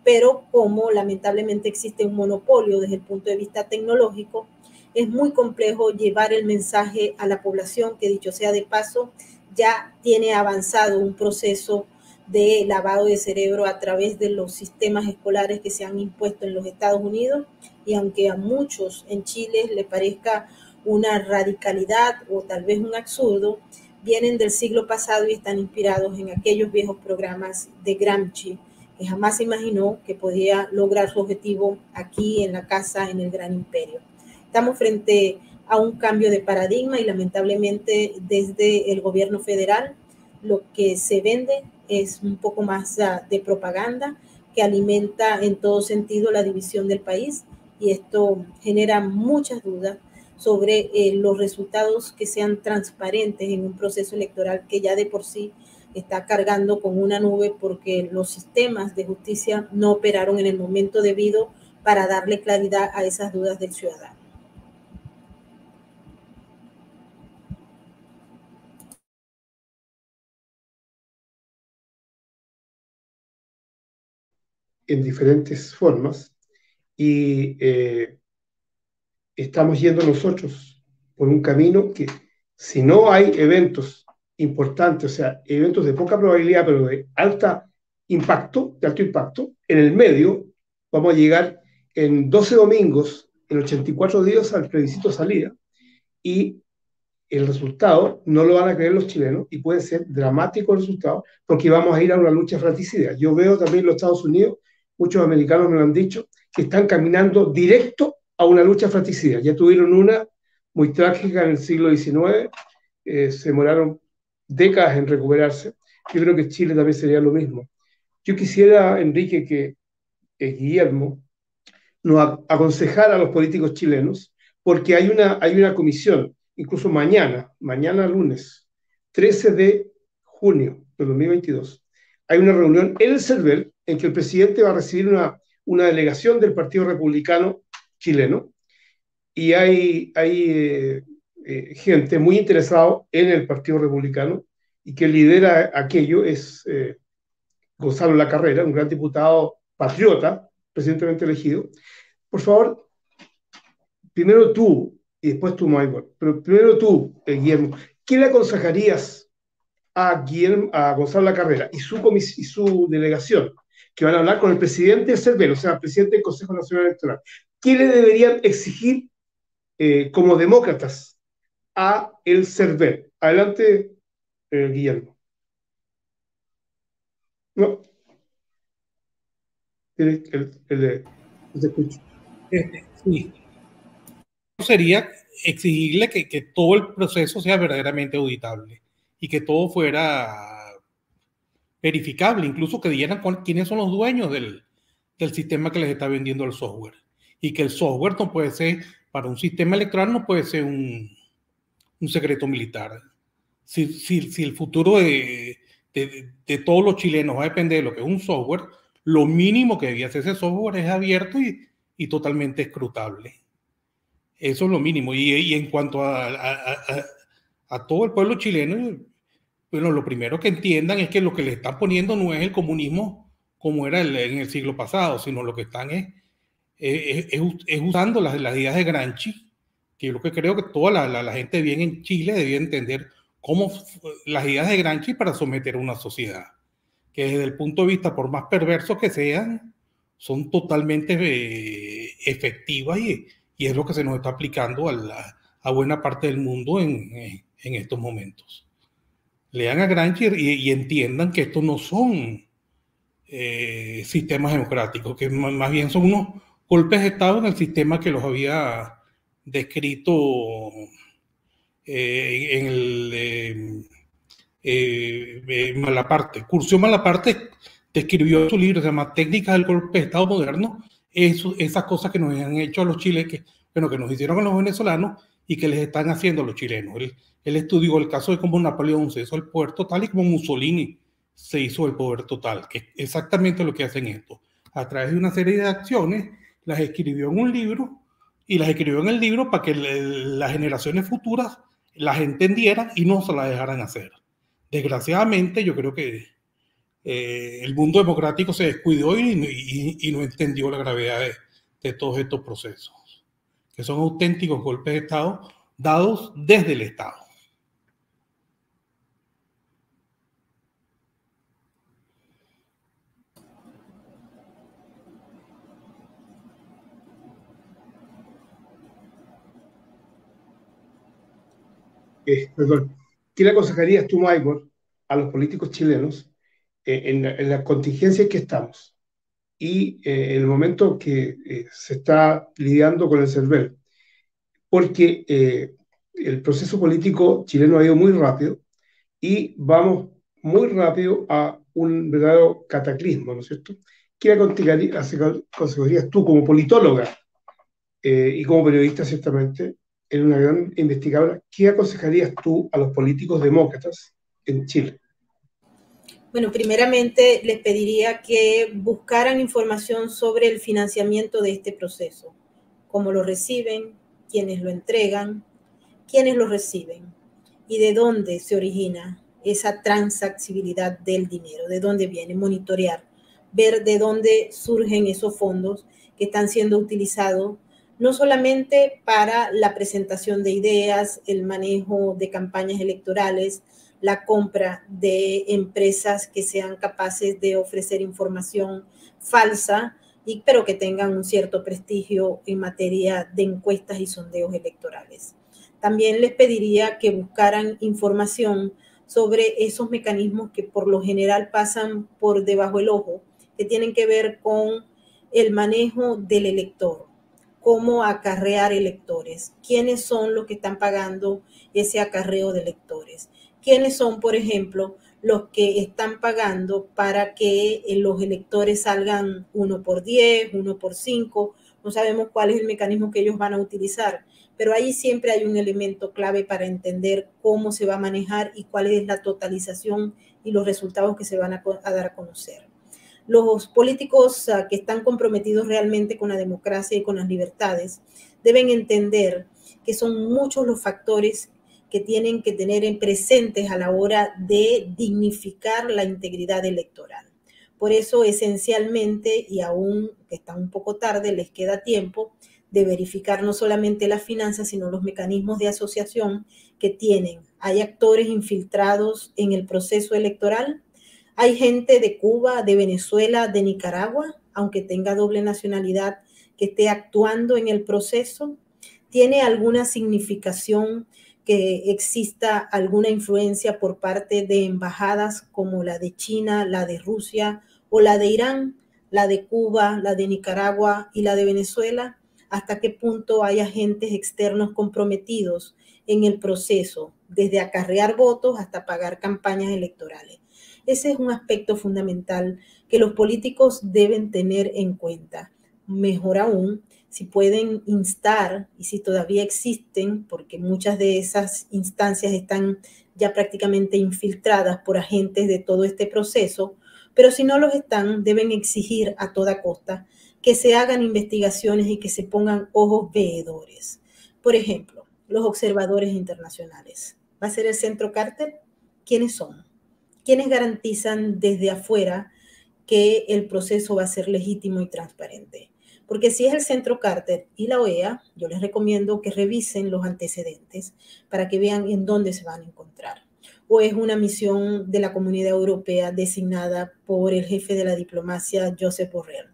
pero como lamentablemente existe un monopolio desde el punto de vista tecnológico, es muy complejo llevar el mensaje a la población, que dicho sea de paso, ya tiene avanzado un proceso de lavado de cerebro a través de los sistemas escolares que se han impuesto en los Estados Unidos, y aunque a muchos en Chile le parezca una radicalidad o tal vez un absurdo, vienen del siglo pasado y están inspirados en aquellos viejos programas de Gramsci, que jamás se imaginó que podía lograr su objetivo aquí en la casa, en el gran imperio. Estamos frente a un cambio de paradigma y lamentablemente desde el gobierno federal lo que se vende es un poco más de propaganda que alimenta en todo sentido la división del país, y esto genera muchas dudas sobre los resultados que sean transparentes en un proceso electoral que ya de por sí está cargando con una nube porque los sistemas de justicia no operaron en el momento debido para darle claridad a esas dudas del ciudadano. En diferentes formas y estamos yendo nosotros por un camino que, si no hay eventos importantes, o sea, eventos de poca probabilidad, pero de alto impacto, en el medio, vamos a llegar en 12 domingos, en 84 días al plebiscito salida, y el resultado no lo van a creer los chilenos, y puede ser dramático el resultado, porque vamos a ir a una lucha fratricida. Yo veo también en los Estados Unidos, muchos americanos me lo han dicho, que están caminando directo a una lucha fratricida. Ya tuvieron una muy trágica en el siglo XIX, se demoraron décadas en recuperarse. Yo creo que Chile también sería lo mismo. Yo quisiera, Enrique, que Guillermo nos aconsejara a los políticos chilenos, porque hay una comisión, incluso mañana lunes, 13 de junio de 2022, hay una reunión en el CERVEL en que el presidente va a recibir una delegación del Partido Republicano chileno, y hay gente muy interesada en el Partido Republicano, y que lidera aquello es Gonzalo Lacarrera, un gran diputado patriota, recientemente elegido. Por favor, primero tú y después tú, Michael, pero primero tú, Guillermo, ¿qué le aconsejarías a Gonzalo Lacarrera y su delegación, que van a hablar con el presidente del CERVEL, o sea, el presidente del Consejo Nacional Electoral? ¿Qué le deberían exigir como demócratas a el CERVEL? Adelante, Guillermo. No, te escucho. Sí. Sería exigirle que todo el proceso sea verdaderamente auditable y que todo fuera verificable, incluso que dieran quiénes son los dueños del sistema que les está vendiendo el software. Y que el software no puede ser, para un sistema electoral no puede ser un secreto militar. Si el futuro de todos los chilenos va a depender de lo que es un software, lo mínimo que debía ser ese software es abierto y totalmente escrutable. Eso es lo mínimo. Y en cuanto a todo el pueblo chileno, bueno, lo primero que entiendan es que lo que le están poniendo no es el comunismo como era en el siglo pasado, sino lo que están es usando las ideas de Gramsci, que yo lo que creo que toda la gente bien en Chile debía entender cómo las ideas de Gramsci para someter a una sociedad, que desde el punto de vista, por más perversos que sean, son totalmente efectivas y es lo que se nos está aplicando a buena parte del mundo en estos momentos. Lean a Gramsci y entiendan que estos no son sistemas democráticos, que más bien son unos golpes de Estado en el sistema que los había descrito en el Malaparte. Curcio Malaparte describió su libro, se llama Técnicas del Golpe de Estado Moderno, esas cosas que nos han hecho a los chilenos, que nos hicieron a los venezolanos y que les están haciendo a los chilenos. Él estudió el caso de cómo Napoleón se hizo el poder total y cómo Mussolini se hizo el poder total, que es exactamente lo que hacen esto. A través de una serie de acciones, las escribió en un libro y las escribió en el libro para que las generaciones futuras las entendieran y no se las dejaran hacer. Desgraciadamente, yo creo que el mundo democrático se descuidó y no entendió la gravedad de todos estos procesos, que son auténticos golpes de Estado dados desde el Estado. Perdón. ¿Qué le aconsejarías tú, Michael, a los políticos chilenos en la contingencia en que estamos y en el momento que se está lidiando con el CERVEL? Porque el proceso político chileno ha ido muy rápido y vamos muy rápido a un verdadero cataclismo, ¿no es cierto? ¿Qué aconsejarías tú como politóloga y como periodista, ciertamente, en una gran investigadora, qué aconsejarías tú a los políticos demócratas en Chile? Bueno, primeramente les pediría que buscaran información sobre el financiamiento de este proceso, cómo lo reciben, quiénes lo entregan, quiénes lo reciben y de dónde se origina esa transaccionalidad del dinero, de dónde viene, monitorear, ver de dónde surgen esos fondos que están siendo utilizados no solamente para la presentación de ideas, el manejo de campañas electorales, la compra de empresas que sean capaces de ofrecer información falsa, pero que tengan un cierto prestigio en materia de encuestas y sondeos electorales. También les pediría que buscaran información sobre esos mecanismos que por lo general pasan por debajo del ojo, que tienen que ver con el manejo del elector, cómo acarrear electores, quiénes son los que están pagando ese acarreo de electores, quiénes son, por ejemplo, los que están pagando para que los electores salgan 1 por 10, 1 por 5, no sabemos cuál es el mecanismo que ellos van a utilizar, pero ahí siempre hay un elemento clave para entender cómo se va a manejar y cuál es la totalización y los resultados que se van a dar a conocer. Los políticos que están comprometidos realmente con la democracia y con las libertades deben entender que son muchos los factores que tienen que tener en presentes a la hora de dignificar la integridad electoral. Por eso, esencialmente, y aún que está un poco tarde, les queda tiempo de verificar no solamente las finanzas, sino los mecanismos de asociación que tienen. Hay actores infiltrados en el proceso electoral. Hay gente de Cuba, de Venezuela, de Nicaragua, aunque tenga doble nacionalidad, que esté actuando en el proceso. ¿Tiene alguna significación que exista alguna influencia por parte de embajadas como la de China, la de Rusia o la de Irán, la de Cuba, la de Nicaragua y la de Venezuela? ¿Hasta qué punto hay agentes externos comprometidos en el proceso, desde acarrear votos hasta pagar campañas electorales? Ese es un aspecto fundamental que los políticos deben tener en cuenta. Mejor aún, si pueden instar, y si todavía existen, porque muchas de esas instancias están ya prácticamente infiltradas por agentes de todo este proceso, pero si no los están, deben exigir a toda costa que se hagan investigaciones y que se pongan ojos veedores. Por ejemplo, los observadores internacionales. ¿Va a ser el Centro Carter? ¿Quiénes son? ¿Quiénes garantizan desde afuera que el proceso va a ser legítimo y transparente? Porque si es el Centro Carter y la OEA, yo les recomiendo que revisen los antecedentes para que vean en dónde se van a encontrar. O es una misión de la Comunidad Europea designada por el jefe de la diplomacia, Josep Borrell.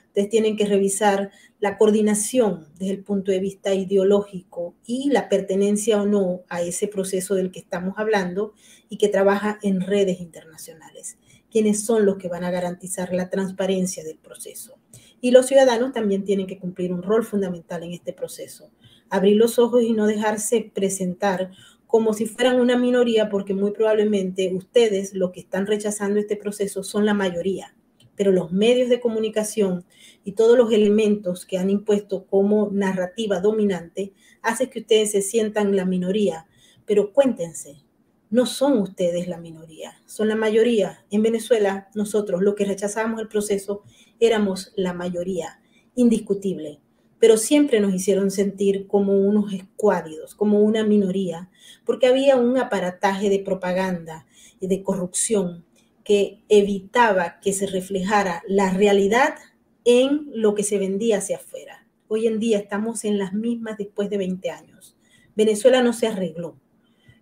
Ustedes tienen que revisar la coordinación desde el punto de vista ideológico y la pertenencia o no a ese proceso del que estamos hablando y que trabaja en redes internacionales. ¿Quiénes son los que van a garantizar la transparencia del proceso? Y los ciudadanos también tienen que cumplir un rol fundamental en este proceso. Abrir los ojos y no dejarse presentar como si fueran una minoría, porque muy probablemente ustedes, los que están rechazando este proceso, son la mayoría. Pero los medios de comunicación y todos los elementos que han impuesto como narrativa dominante hacen que ustedes se sientan la minoría. Pero cuéntense, no son ustedes la minoría, son la mayoría. En Venezuela, nosotros, los que rechazábamos el proceso, éramos la mayoría, indiscutible. Pero siempre nos hicieron sentir como unos escuálidos, como una minoría, porque había un aparataje de propaganda y de corrupción que evitaba que se reflejara la realidad en lo que se vendía hacia afuera. Hoy en día estamos en las mismas después de 20 años. Venezuela no se arregló.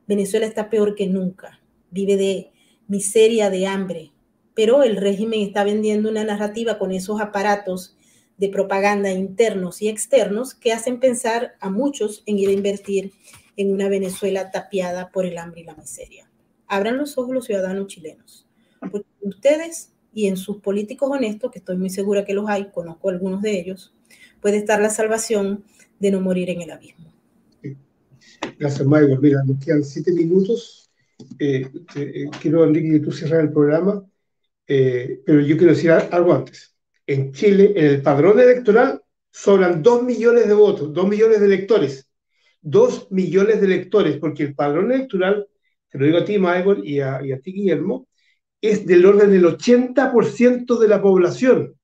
Venezuela está peor que nunca. Vive de miseria, de hambre. Pero el régimen está vendiendo una narrativa con esos aparatos de propaganda internos y externos que hacen pensar a muchos en ir a invertir en una Venezuela tapiada por el hambre y la miseria. Abran los ojos los ciudadanos chilenos. Porque ustedes y en sus políticos honestos, que estoy muy segura que los hay, conozco algunos de ellos, puede estar la salvación de no morir en el abismo. Gracias, Michael. Mira, nos quedan 7 minutos. Quiero, Enrique, que tú cierres el programa, pero yo quiero decir algo antes. En Chile, en el padrón electoral, sobran 2 millones de votos, 2 millones de electores. 2 millones de electores, porque el padrón electoral, te lo digo a ti, Michael, y a ti, Guillermo, es del orden del 80% de la población.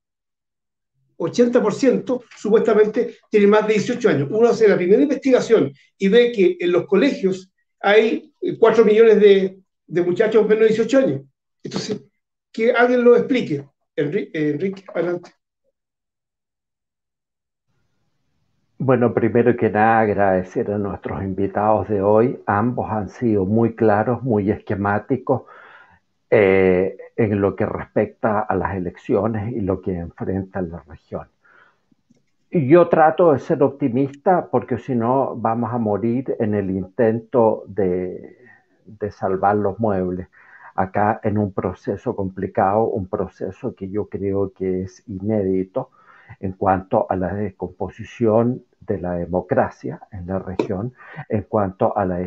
80% supuestamente tiene más de 18 años. Uno hace la primera investigación y ve que en los colegios hay 4 millones de muchachos menos de 18 años. Entonces, que alguien lo explique. Enrique, adelante. Bueno, primero que nada agradecer a nuestros invitados de hoy. Ambos han sido muy claros, muy esquemáticos en lo que respecta a las elecciones y lo que enfrenta la región. Yo trato de ser optimista porque si no vamos a morir en el intento de salvar los muebles. Acá en un proceso complicado, un proceso que yo creo que es inédito en cuanto a la descomposición de la democracia en la región, en cuanto a la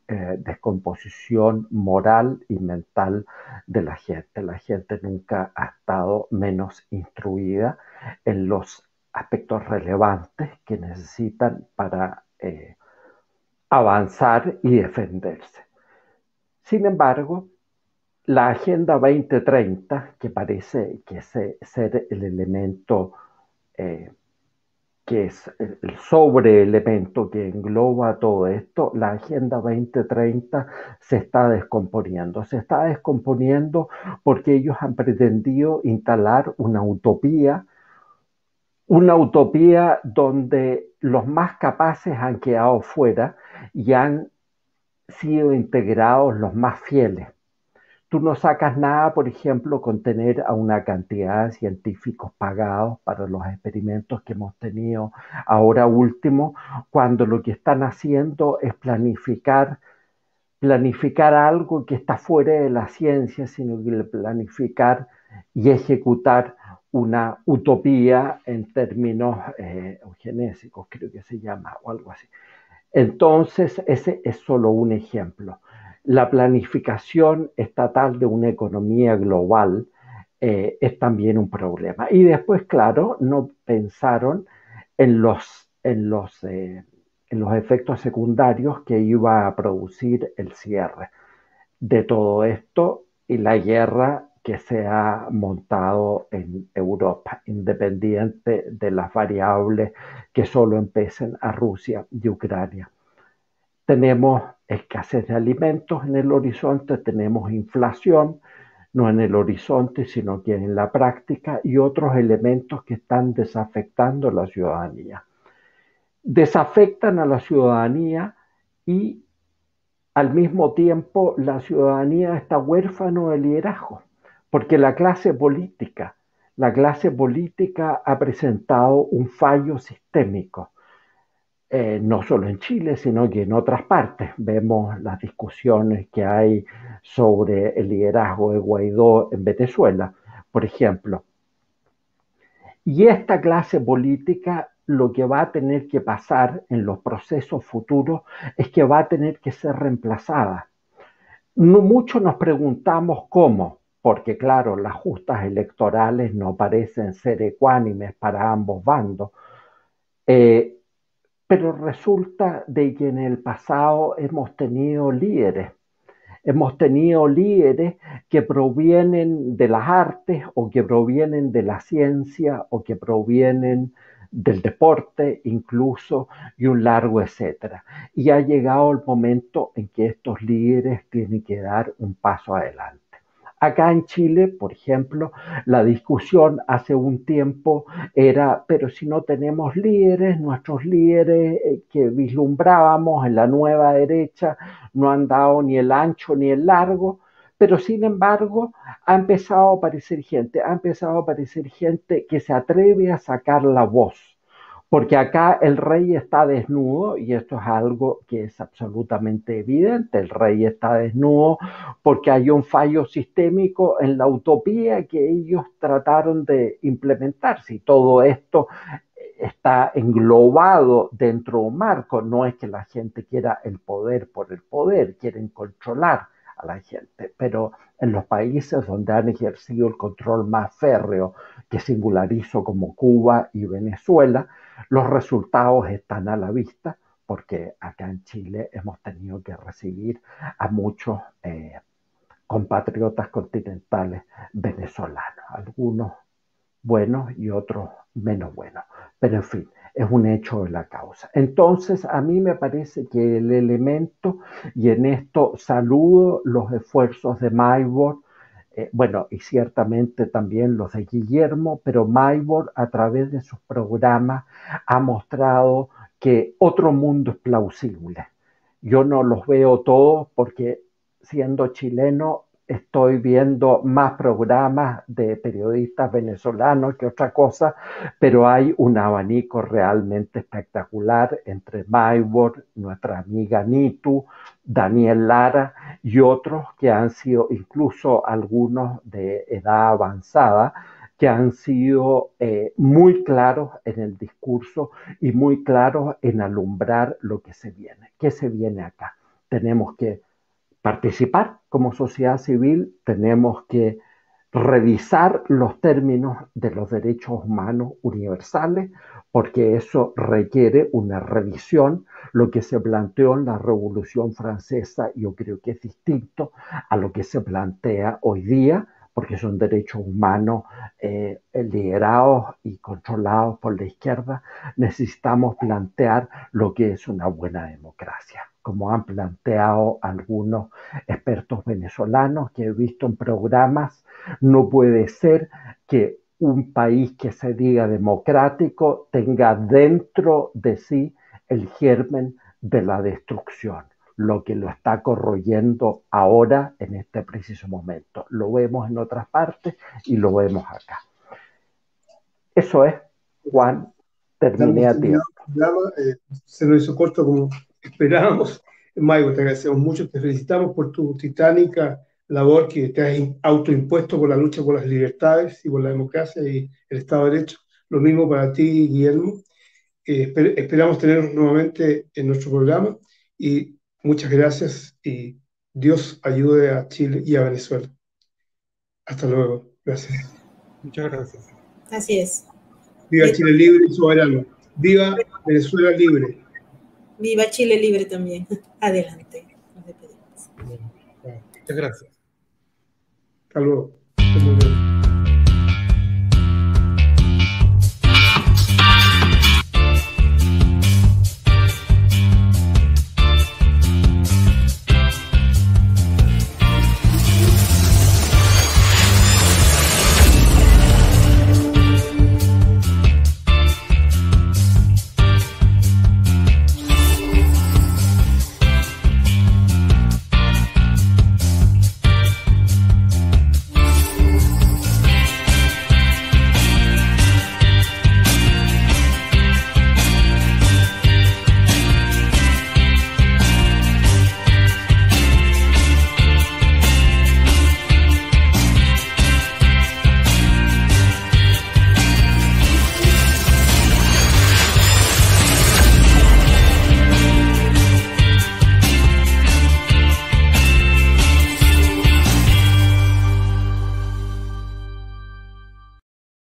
descomposición moral y mental de la gente. La gente nunca ha estado menos instruida en los aspectos relevantes que necesitan para avanzar y defenderse. Sin embargo, la Agenda 2030, que parece que ser el elemento que es el sobreelemento que engloba todo esto, la Agenda 2030 se está descomponiendo. Se está descomponiendo porque ellos han pretendido instalar una utopía donde los más capaces han quedado fuera y han sido integrados los más fieles. Tú no sacas nada, por ejemplo, con tener a una cantidad de científicos pagados para los experimentos que hemos tenido ahora último, cuando lo que están haciendo es planificar algo que está fuera de la ciencia, sino que planificar y ejecutar una utopía en términos eugenésicos, creo que se llama, o algo así. Entonces, ese es solo un ejemplo. La planificación estatal de una economía global es también un problema. Y después, claro, no pensaron en los efectos secundarios que iba a producir el cierre de todo esto y la guerra que se ha montado en Europa, independiente de las variables que solo empiecen a Rusia y Ucrania. Tenemos escasez de alimentos en el horizonte, tenemos inflación, no en el horizonte, sino que en la práctica, y otros elementos que están desafectando a la ciudadanía. Desafectan a la ciudadanía y al mismo tiempo la ciudadanía está huérfano de liderazgo, porque la clase política ha presentado un fallo sistémico. No solo en Chile, sino que en otras partes. Vemos las discusiones que hay sobre el liderazgo de Guaidó en Venezuela, por ejemplo. Y esta clase política lo que va a tener que pasar en los procesos futuros es que va a tener que ser reemplazada. No mucho nos preguntamos cómo, porque claro, las justas electorales no parecen ser ecuánimes para ambos bandos. Pero resulta de que en el pasado hemos tenido líderes que provienen de las artes o que provienen de la ciencia o que provienen del deporte incluso y un largo etcétera. Y ha llegado el momento en que estos líderes tienen que dar un paso adelante. Acá en Chile, por ejemplo, la discusión hace un tiempo era, pero si no tenemos líderes, nuestros líderes que vislumbrábamos en la nueva derecha no han dado ni el ancho ni el largo, pero sin embargo ha empezado a aparecer gente que se atreve a sacar la voz. Porque acá el rey está desnudo, y esto es algo que es absolutamente evidente, el rey está desnudo porque hay un fallo sistémico en la utopía que ellos trataron de implementar. Si todo esto está englobado dentro de un marco, no es que la gente quiera el poder por el poder, quieren controlar a la gente, pero en los países donde han ejercido el control más férreo, que singularizo como Cuba y Venezuela, los resultados están a la vista, porque acá en Chile hemos tenido que recibir a muchos compatriotas continentales venezolanos, algunos buenos y otros menos buenos, pero en fin, es un hecho de la causa. Entonces, a mí me parece que el elemento, y en esto saludo los esfuerzos de Maybor, bueno, y ciertamente también los de Guillermo, pero Maybor a través de sus programas ha mostrado que otro mundo es plausible. Yo no los veo todos porque siendo chileno estoy viendo más programas de periodistas venezolanos que otra cosa, pero hay un abanico realmente espectacular entre Maybor, nuestra amiga Nitu, Daniel Lara y otros que han sido, incluso algunos de edad avanzada, que han sido muy claros en el discurso y muy claros en alumbrar lo que se viene. ¿Qué se viene acá? Tenemos que participar como sociedad civil, tenemos que revisar los términos de los derechos humanos universales, porque eso requiere una revisión. Lo que se planteó en la Revolución Francesa yo creo que es distinto a lo que se plantea hoy día, porque son derechos humanos liderados y controlados por la izquierda. Necesitamos plantear lo que es una buena democracia, como han planteado algunos expertos venezolanos que he visto en programas. No puede ser que un país que se diga democrático tenga dentro de sí el germen de la destrucción. lo que lo está corroyendo ahora en este preciso momento. Lo vemos en otras partes y lo vemos acá. Eso es, Juan, terminé a tiempo. Se nos hizo corto como esperábamos. Maigo, te agradecemos mucho, te felicitamos por tu titánica labor que te has autoimpuesto por la lucha por las libertades y por la democracia y el Estado de Derecho. Lo mismo para ti, Guillermo. Esperamos tenernos nuevamente en nuestro programa y muchas gracias y Dios ayude a Chile y a Venezuela. Hasta luego. Gracias. Muchas gracias. Así es. Viva Chile libre y soberano. Viva Venezuela libre. Viva Chile libre también. Adelante. Nos despedimos. Muchas gracias. Hasta luego.